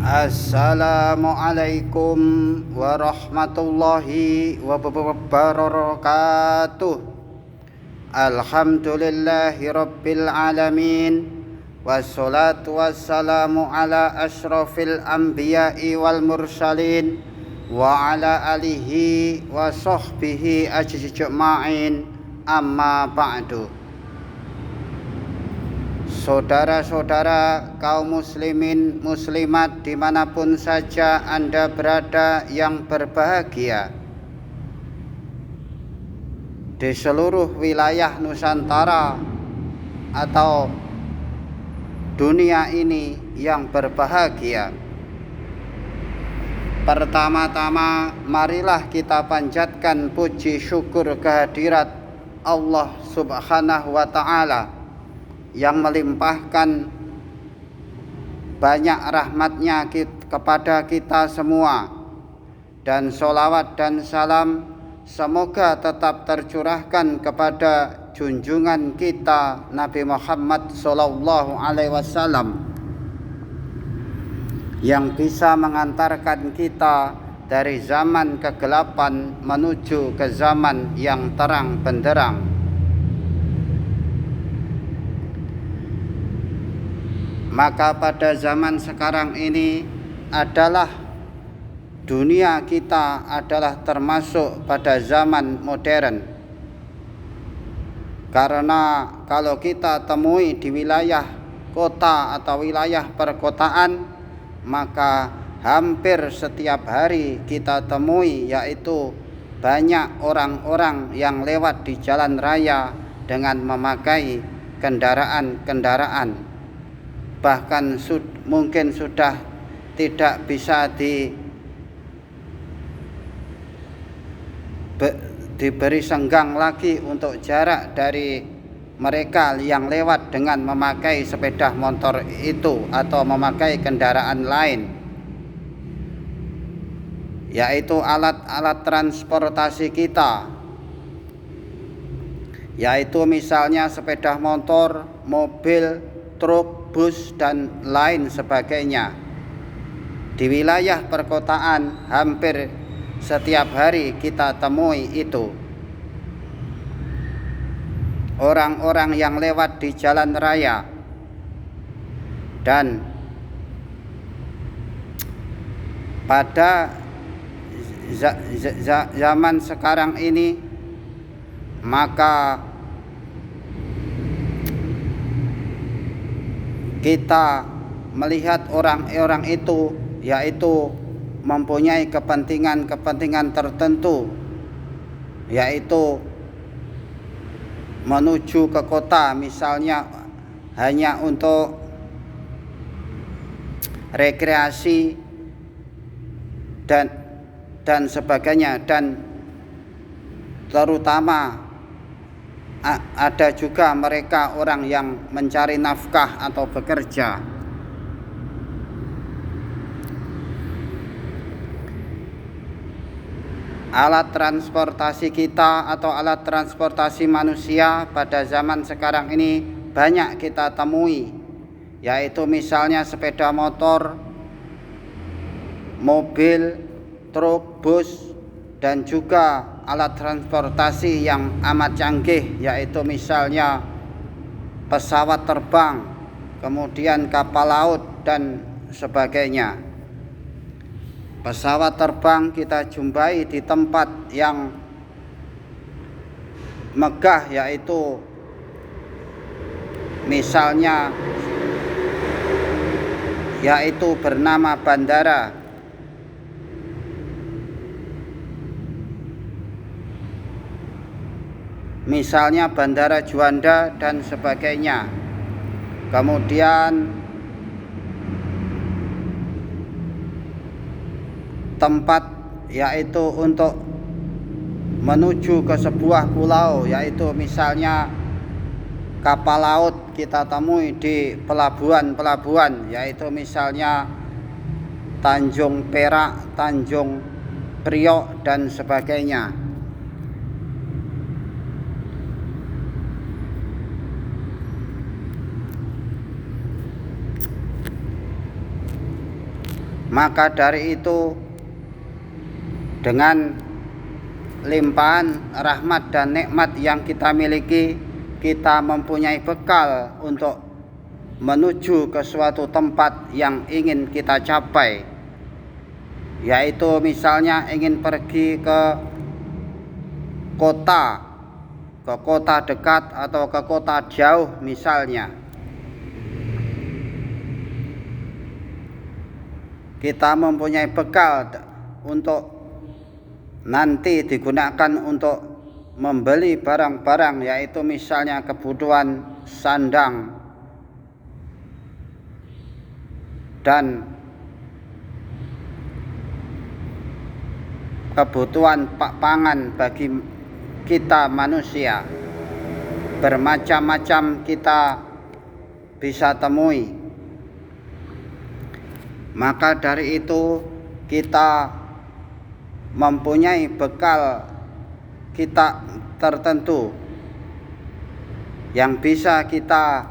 Assalamualaikum warahmatullahi wabarakatuh. Alhamdulillahi rabbil alamin. Wassalatu wassalamu ala ashrafil anbiya'i wal mursalin wa ala alihi wa sahbihi ajma'in. Amma ba'du. Saudara-saudara kaum muslimin muslimat dimanapun saja Anda berada yang berbahagia, di seluruh wilayah Nusantara atau dunia ini yang berbahagia, pertama-tama marilah kita panjatkan puji syukur kehadirat Allah Subhanahu wa ta'ala yang melimpahkan banyak rahmatnya kepada kita semua, dan sholawat dan salam semoga tetap tercurahkan kepada junjungan kita Nabi Muhammad sallallahu alaihi wasallam yang bisa mengantarkan kita dari zaman kegelapan menuju ke zaman yang terang benderang. Maka pada zaman sekarang ini adalah dunia kita adalah termasuk pada zaman modern. Karena kalau kita temui di wilayah kota atau wilayah perkotaan, maka hampir setiap hari kita temui yaitu banyak orang-orang yang lewat di jalan raya dengan memakai kendaraan-kendaraan. Bahkan mungkin sudah tidak bisa diberi senggang lagi untuk jarak dari mereka yang lewat dengan memakai sepeda motor itu atau memakai kendaraan lain, yaitu alat-alat transportasi kita, yaitu misalnya sepeda motor, mobil, truk, bus, dan lain sebagainya. Di wilayah perkotaan hampir setiap hari kita temui itu. Orang-orang yang lewat di jalan raya, dan pada zaman sekarang ini maka kita melihat orang-orang itu yaitu mempunyai kepentingan tertentu, yaitu menuju ke kota misalnya hanya untuk rekreasi dan sebagainya, dan terutama ada juga mereka orang yang mencari nafkah atau bekerja. Alat transportasi kita atau alat transportasi manusia pada zaman sekarang ini banyak kita temui, yaitu misalnya sepeda motor, mobil, truk, bus, dan juga alat transportasi yang amat canggih, yaitu misalnya pesawat terbang, kemudian kapal laut dan sebagainya. Pesawat terbang kita jumpai di tempat yang megah, yaitu misalnya bernama bandara. Misalnya Bandara Juanda dan sebagainya. Kemudian tempat yaitu untuk menuju ke sebuah pulau, yaitu misalnya kapal laut kita temui di pelabuhan-pelabuhan, yaitu misalnya Tanjung Perak, Tanjung Priok dan sebagainya. Maka dari itu, dengan limpahan rahmat dan nikmat yang kita miliki, kita mempunyai bekal untuk menuju ke suatu tempat yang ingin kita capai, yaitu misalnya ingin pergi ke kota dekat atau ke kota jauh misalnya. Kita mempunyai bekal untuk nanti digunakan untuk membeli barang-barang, yaitu misalnya kebutuhan sandang dan kebutuhan pangan bagi kita manusia. Bermacam-macam kita bisa temui. Maka dari itu kita mempunyai bekal kita tertentu yang bisa kita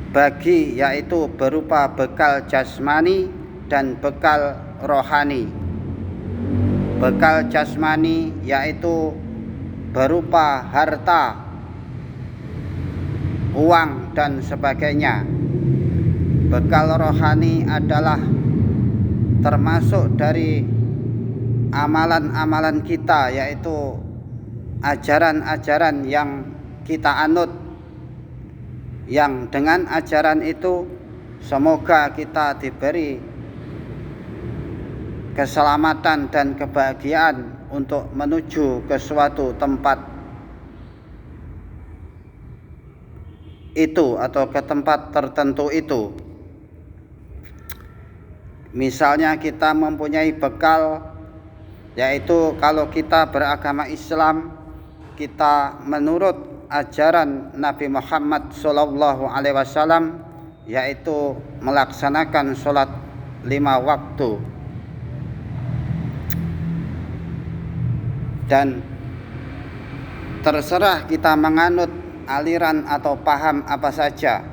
bagi, yaitu berupa bekal jasmani dan bekal rohani. Bekal jasmani yaitu berupa harta, uang dan sebagainya. Bekal rohani adalah termasuk dari amalan-amalan kita, yaitu ajaran-ajaran yang kita anut, yang dengan ajaran itu semoga kita diberi keselamatan dan kebahagiaan untuk menuju ke suatu tempat itu atau ke tempat tertentu itu. Misalnya kita mempunyai bekal, yaitu kalau kita beragama Islam, kita menurut ajaran Nabi Muhammad SAW, yaitu melaksanakan sholat 5 waktu. Dan terserah kita menganut aliran atau paham apa saja.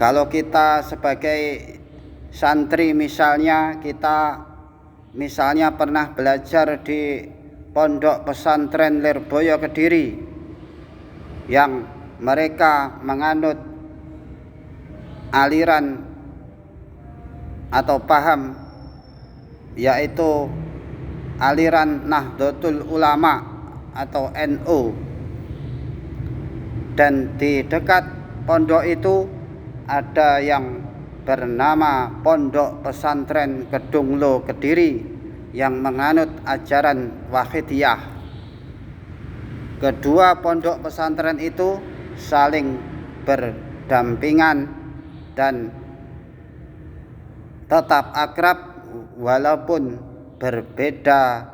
Kalau kita sebagai santri misalnya, kita misalnya pernah belajar di Pondok Pesantren Lirboyo Kediri, yang mereka menganut aliran atau paham yaitu aliran Nahdlatul Ulama atau NU, dan di dekat pondok itu ada yang bernama Pondok Pesantren Kedunglo Kediri yang menganut ajaran Wahidiyah. Kedua pondok pesantren itu saling berdampingan dan tetap akrab walaupun berbeda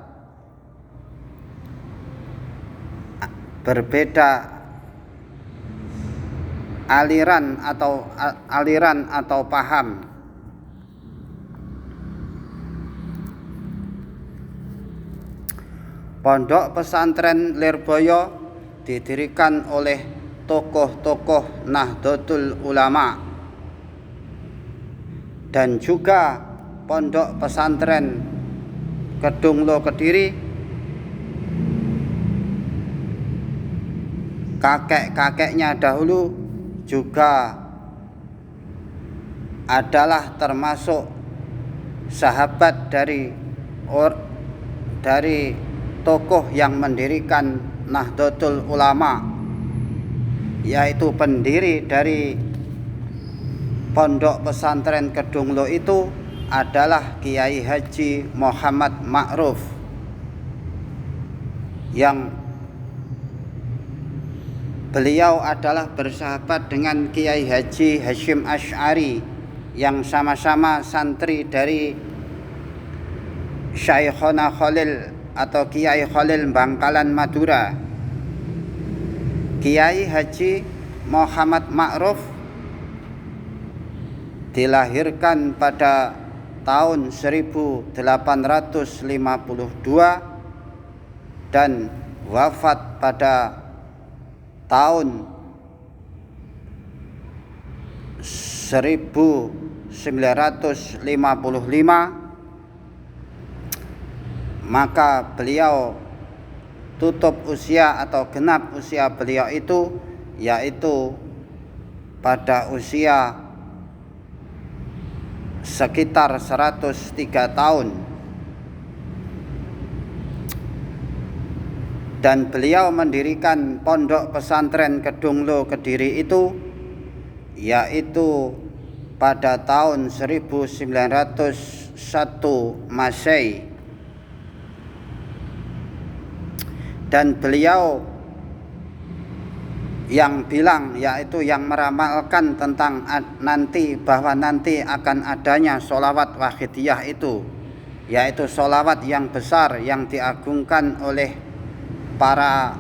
aliran atau paham. Pondok Pesantren Lirboyo didirikan oleh tokoh-tokoh Nahdlatul Ulama, dan juga Pondok Pesantren Kedunglo Kediri, kakek-kakeknya dahulu juga adalah termasuk sahabat dari tokoh yang mendirikan Nahdlatul Ulama, yaitu pendiri dari Pondok Pesantren Kedunglo itu adalah Kiai Haji Muhammad Ma'ruf, yang beliau adalah bersahabat dengan Kiai Haji Hasyim Asy'ari yang sama-sama santri dari Syekhona Khalil atau Kiai Khalil Bangkalan Madura. Kiai Haji Muhammad Ma'ruf dilahirkan pada tahun 1852 dan wafat pada tahun maka beliau tutup usia atau genap usia beliau itu yaitu pada usia sekitar 103 tahun. Dan beliau mendirikan pondok pesantren Kedunglo Kediri itu yaitu pada tahun 1901 Masehi. Dan beliau yang bilang, yaitu yang meramalkan tentang bahwa nanti akan adanya sholawat wahidiyah itu, yaitu sholawat yang besar yang diagungkan oleh para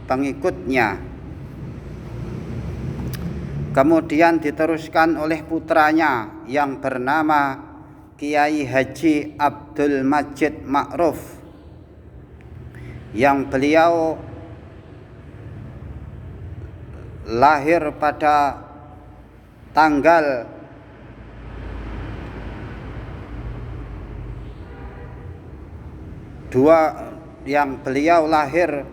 pengikutnya. Kemudian diteruskan oleh putranya yang bernama Kiai Haji Abdul Majid Ma'ruf, yang beliau lahir pada tanggal yang beliau lahir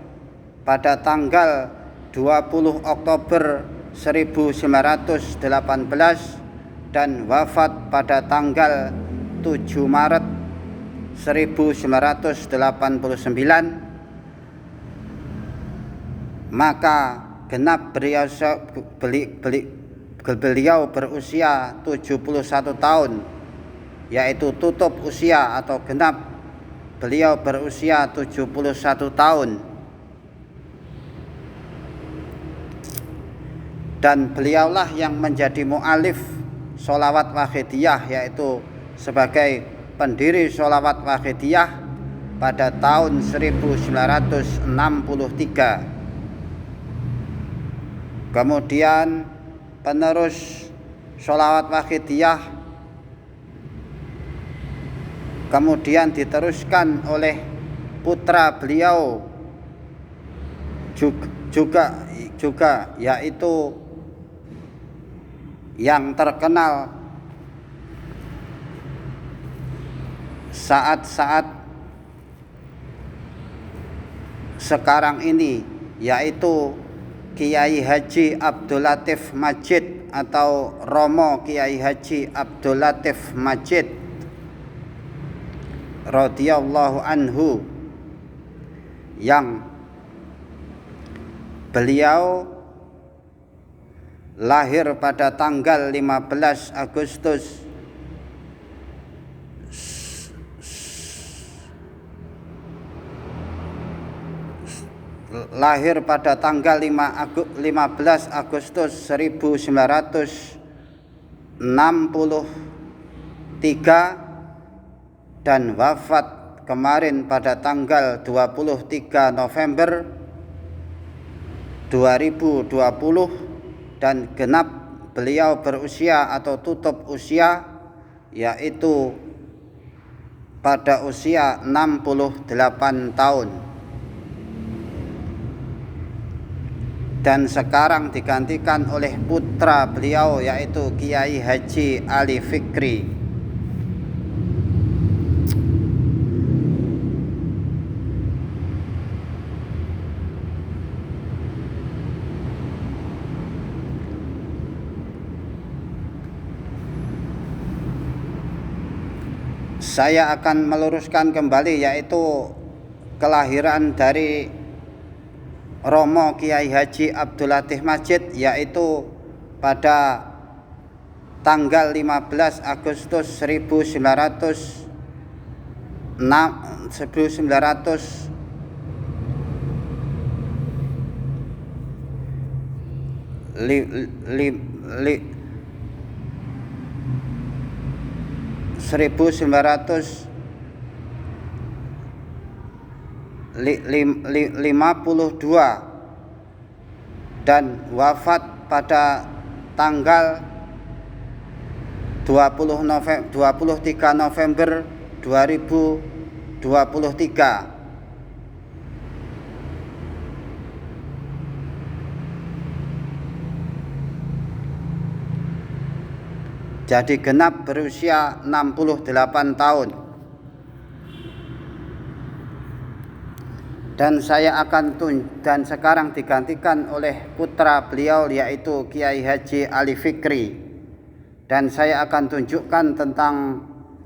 pada tanggal 20 Oktober 1918 dan wafat pada tanggal 7 Maret 1989, maka genap beliau berusia 71 tahun, yaitu tutup usia atau genap beliau berusia 71 tahun. Dan beliaulah yang menjadi mu'alif sholawat wahidiyah, yaitu sebagai pendiri sholawat wahidiyah pada tahun 1963. Kemudian penerus sholawat wahidiyah kemudian diteruskan oleh putra beliau juga yaitu yang terkenal saat-saat sekarang ini, yaitu Kiai Haji Abdul Latif Majid atau Romo Kiai Haji Abdul Latif Majid radhiyallahu anhu, yang beliau lahir pada tanggal 15 Agustus 1963 dan wafat kemarin pada tanggal 23 November 2020, dan genap beliau berusia atau tutup usia yaitu pada usia 68 tahun. Dan sekarang digantikan oleh putra beliau yaitu Kiai Haji Ali Fikri. Saya akan meluruskan kembali yaitu kelahiran dari Romo Kiai Haji Abdul Latif Majid, yaitu pada tanggal 15 Agustus 1900 1952 dan wafat pada tanggal 23 November 2023. jadi genap berusia 68 tahun. Dan dan sekarang digantikan oleh putra beliau, yaitu Kiai Haji Ali Fikri. Dan saya akan tunjukkan tentang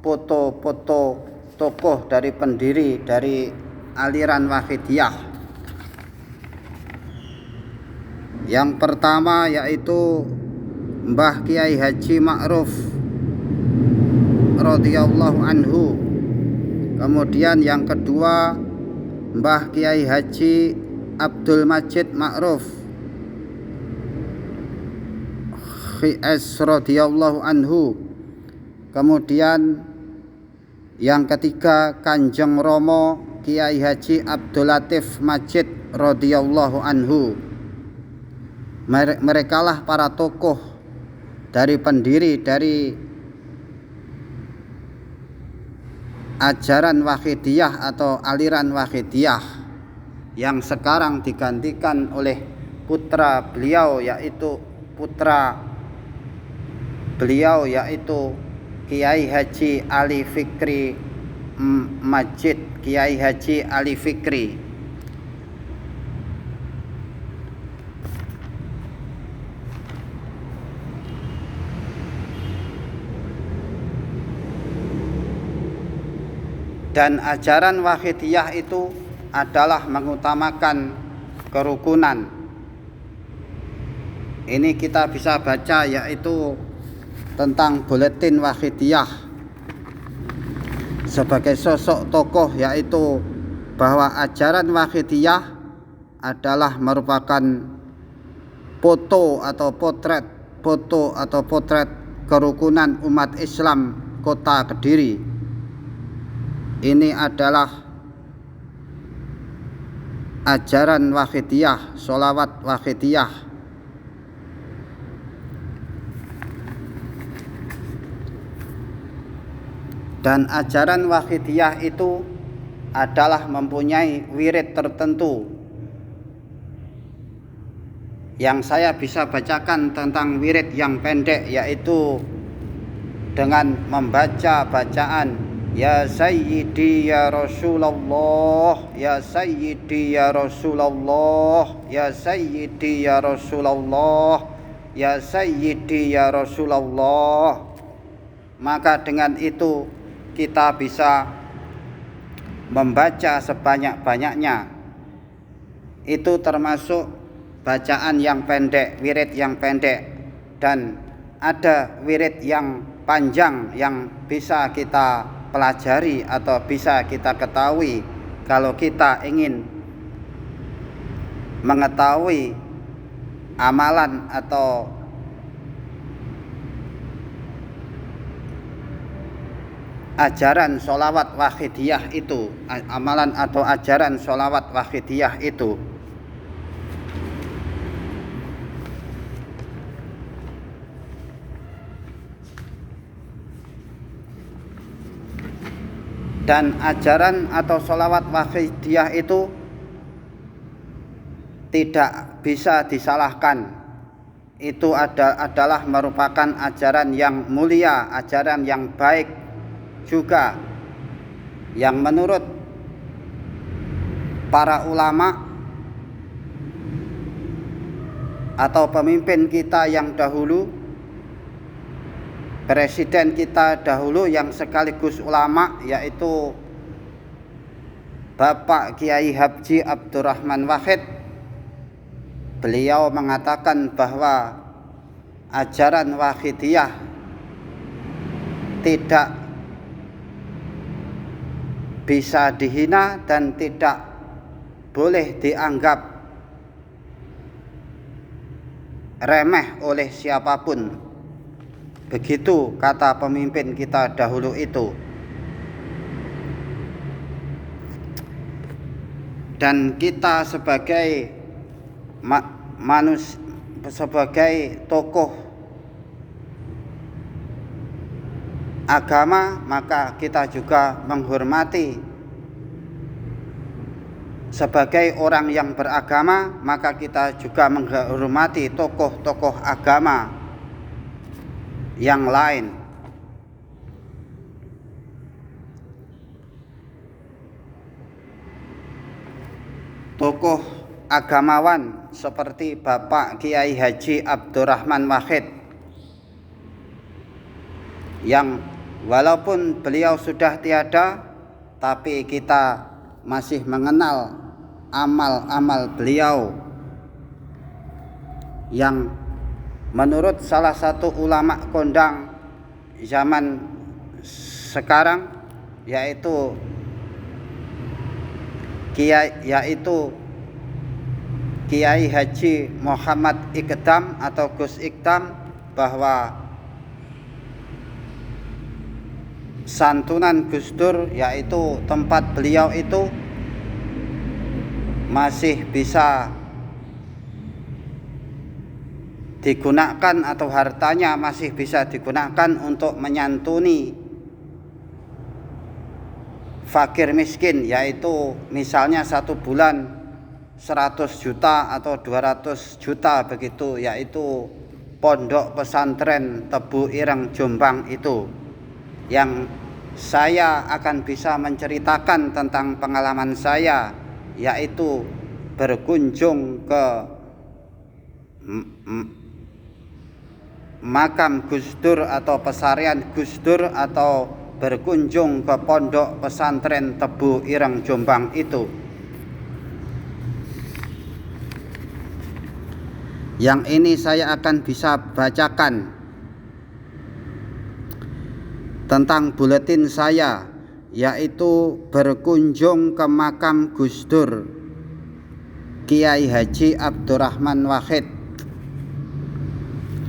foto-foto tokoh dari pendiri dari aliran Wahidiyah. Yang pertama yaitu Mbah Kiai Haji Ma'ruf radhiyallahu anhu. Kemudian yang kedua Mbah Kiai Haji Abdul Majid Ma'ruf HS radhiyallahu anhu. Kemudian yang ketiga Kanjeng Romo Kiai Haji Abdul Latif Majid radhiyallahu anhu. Merekalah para tokoh dari pendiri dari ajaran Wahidiyah atau aliran Wahidiyah, yang sekarang digantikan oleh putra beliau yaitu Kiai Haji Ali Fikri Majid, Kiai Haji Ali Fikri. Dan ajaran Wahidiyah itu adalah mengutamakan kerukunan. Ini kita bisa baca yaitu tentang buletin Wahidiyah sebagai sosok tokoh, yaitu bahwa ajaran Wahidiyah adalah merupakan foto atau potret kerukunan umat Islam Kota Kediri. Ini adalah ajaran Wahidiyah, sholawat Wahidiyah. Dan ajaran Wahidiyah itu adalah mempunyai wirid tertentu. Yang saya bisa bacakan tentang wirid yang pendek, yaitu dengan membaca bacaan Ya Sayyidi ya Rasulullah, Ya Sayyidi ya Rasulullah, Ya Sayyidi ya Rasulullah, Ya Sayyidi ya Rasulullah. Maka dengan itu kita bisa membaca sebanyak-banyaknya. Itu termasuk bacaan yang pendek, wirid yang pendek. Dan ada wirid yang panjang yang bisa kita pelajari atau bisa kita ketahui kalau kita ingin mengetahui amalan atau ajaran sholawat Wahidiyah itu, amalan atau ajaran sholawat Wahidiyah itu. Dan ajaran atau sholawat Wahidiyah itu tidak bisa disalahkan. Itu adalah merupakan ajaran yang mulia, ajaran yang baik juga, yang menurut para ulama atau pemimpin kita yang dahulu, presiden kita dahulu yang sekaligus ulama, yaitu Bapak Kiai Haji Abdurrahman Wahid. Beliau mengatakan bahwa ajaran Wahidiyah tidak bisa dihina dan tidak boleh dianggap remeh oleh siapapun. Begitu kata pemimpin kita dahulu itu. Dan kita sebagai sebagai tokoh agama, maka kita juga menghormati. Sebagai orang yang beragama, maka kita juga menghormati tokoh-tokoh agama. yang lain. Tokoh agamawan seperti Bapak Kiai Haji Abdurrahman Wahid, yang walaupun beliau sudah tiada, tapi kita masih mengenal amal-amal beliau, yang menurut salah satu ulama kondang zaman sekarang, yaitu Kiai Haji Muhammad Iqdam atau Gus Iqdam, bahwa santunan Gus Dur, yaitu tempat beliau itu masih bisa digunakan, atau hartanya masih bisa digunakan untuk menyantuni fakir miskin, yaitu misalnya 1 bulan 100 juta atau 200 juta begitu, yaitu Pondok Pesantren Tebu Ireng Jombang itu. Yang saya akan bisa menceritakan tentang pengalaman saya, yaitu berkunjung ke makam Gus Dur atau pesarian Gus Dur, atau berkunjung ke Pondok Pesantren Tebu Ireng Jombang itu. Yang ini saya akan bisa bacakan tentang buletin saya, yaitu berkunjung ke makam Gus Dur Kiai Haji Abdurrahman Wahid.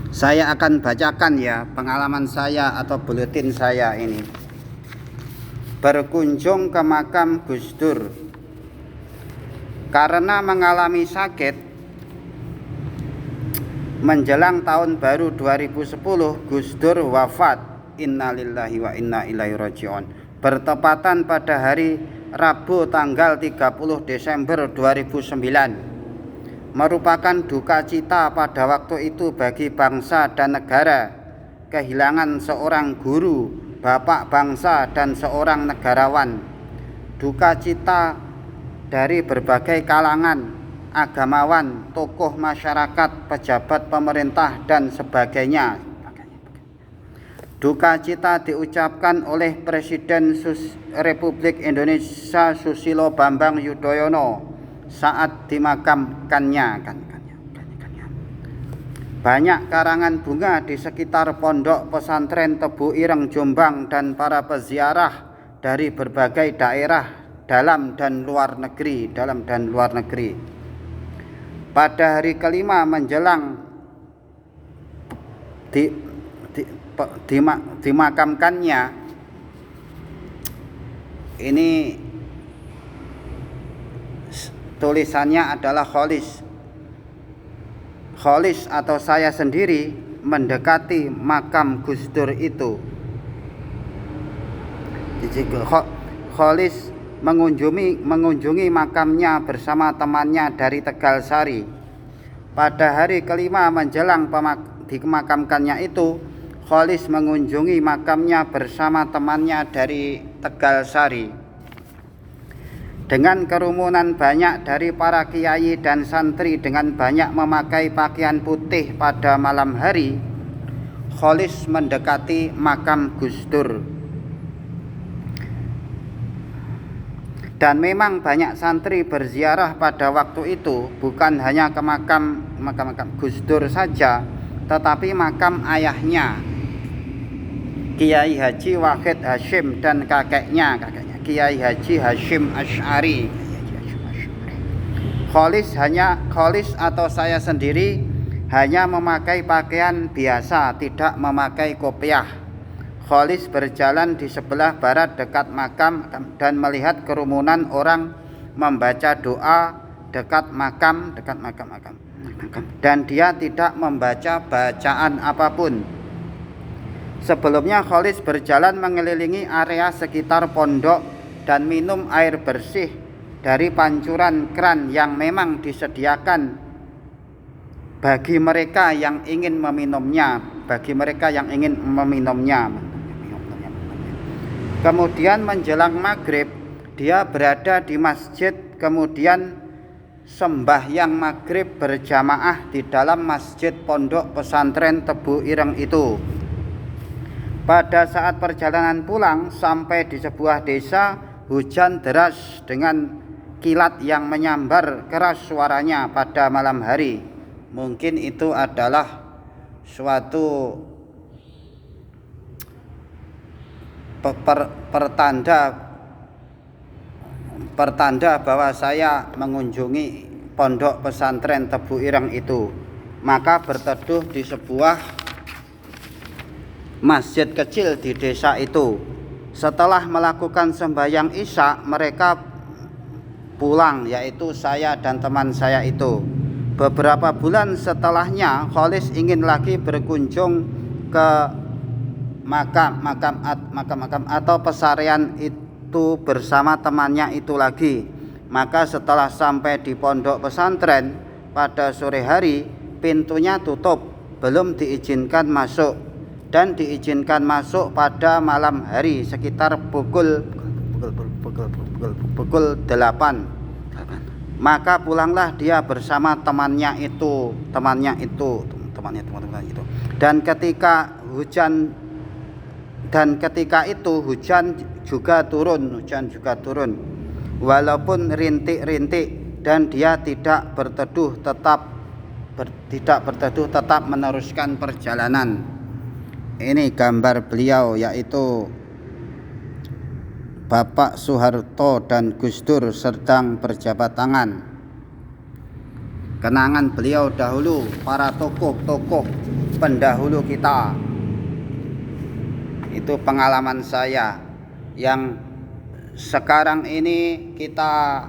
Saya akan bacakan ya pengalaman saya atau buletin saya ini. Berkunjung ke makam Gus Dur. Karena mengalami sakit menjelang tahun baru 2010, Gus Dur wafat. Innalillahi wa inna ilaihi raji'un. Bertepatan pada hari Rabu tanggal 30 Desember 2009. Merupakan duka cita pada waktu itu bagi bangsa dan negara, kehilangan seorang guru, bapak bangsa dan seorang negarawan. Duka cita dari berbagai kalangan, agamawan, tokoh masyarakat, pejabat pemerintah dan sebagainya. Duka cita diucapkan oleh Presiden Republik Indonesia Susilo Bambang Yudhoyono saat dimakamkannya. Banyak karangan bunga di sekitar Pondok Pesantren Tebu Ireng Jombang dan para peziarah dari berbagai daerah dalam dan luar negeri. Pada hari kelima menjelang dimakamkannya, ini tulisannya adalah Kholis atau saya sendiri mendekati makam Gus Dur itu. Kholis mengunjungi makamnya bersama temannya dari Tegal Sari. Pada hari kelima menjelang dimakamkannya itu, Kholis mengunjungi makamnya bersama temannya dari Tegal Sari. Dengan kerumunan banyak dari para kiai dan santri dengan banyak memakai pakaian putih pada malam hari, Kholis mendekati makam Gus Dur. Dan memang banyak santri berziarah pada waktu itu, bukan hanya ke makam Gus Dur saja, tetapi makam ayahnya, Kiai Haji Wahid Hasyim, dan kakeknya Kiai Haji Hasyim Asy'ari. Kholis atau saya sendiri hanya memakai pakaian biasa, tidak memakai kopiah. Kholis berjalan di sebelah barat dekat makam dan melihat kerumunan orang membaca doa dekat makam. Dan dia tidak membaca bacaan apapun. Sebelumnya Kholis berjalan mengelilingi area sekitar pondok dan minum air bersih dari pancuran kran yang memang disediakan bagi mereka yang ingin meminumnya, Kemudian menjelang maghrib dia berada di masjid, kemudian sembahyang maghrib berjamaah di dalam masjid pondok pesantren Tebu Ireng itu. Pada saat perjalanan pulang sampai di sebuah desa, hujan deras dengan kilat yang menyambar keras suaranya pada malam hari. Mungkin itu adalah suatu pertanda bahwa saya mengunjungi pondok pesantren Tebu Ireng itu. Maka berteduh di sebuah masjid kecil di desa itu. Setelah melakukan sembahyang Isya, mereka pulang, yaitu saya dan teman saya itu. Beberapa bulan setelahnya, Kholis ingin lagi berkunjung ke makam atau pesarian itu bersama temannya itu lagi. Maka setelah sampai di pondok pesantren pada sore hari, pintunya tutup, belum diizinkan masuk, dan diizinkan masuk pada malam hari sekitar pukul 8. Maka pulanglah dia bersama temannya itu. Dan ketika itu hujan juga turun, walaupun rintik-rintik, dan dia tidak berteduh, tetap meneruskan perjalanan. Ini gambar beliau, yaitu Bapak Soeharto dan Gus Dur sedang berjabat tangan. Kenangan beliau dahulu, para tokoh-tokoh pendahulu kita. Itu pengalaman saya yang sekarang ini kita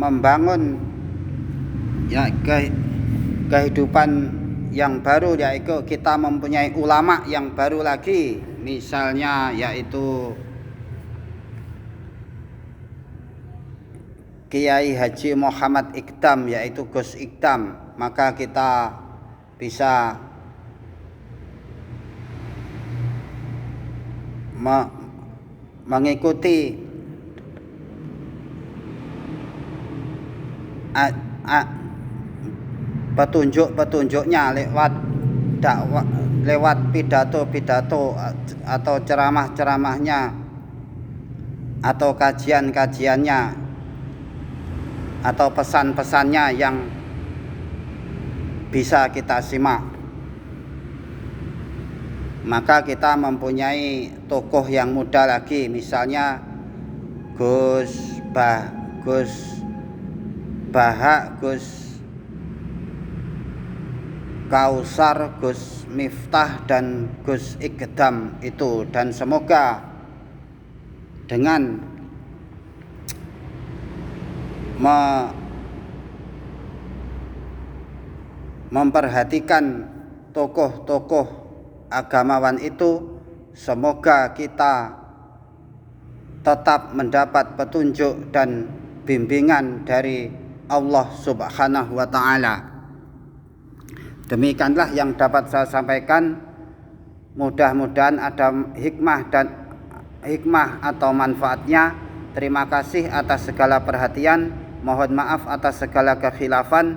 membangun ya kehidupan yang baru, yaitu kita mempunyai ulama yang baru lagi, misalnya yaitu Kiai Haji Muhammad Iqdam, yaitu Gus Iqdam. Maka kita bisa mengikuti petunjuk-petunjuknya lewat pidato-pidato atau ceramah-ceramahnya atau kajian-kajiannya atau pesan-pesannya yang bisa kita simak. Maka kita mempunyai tokoh yang muda lagi, misalnya Gus Bahak, Gus Kausar, Gus Miftah, dan Gus Iqdam itu. Dan semoga dengan memperhatikan tokoh-tokoh agamawan itu, semoga kita tetap mendapat petunjuk dan bimbingan dari Allah Subhanahu wa ta'ala. Demikianlah yang dapat saya sampaikan. Mudah-mudahan ada hikmah atau manfaatnya. Terima kasih atas segala perhatian. Mohon maaf atas segala kekhilafan.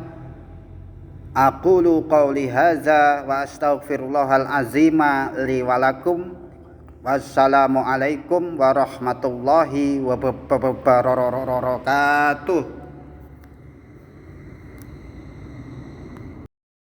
Aqulu qawli hadza wa astaghfirullahal azima li wa lakum. Wassalamualaikum warahmatullahi wabarakatuh.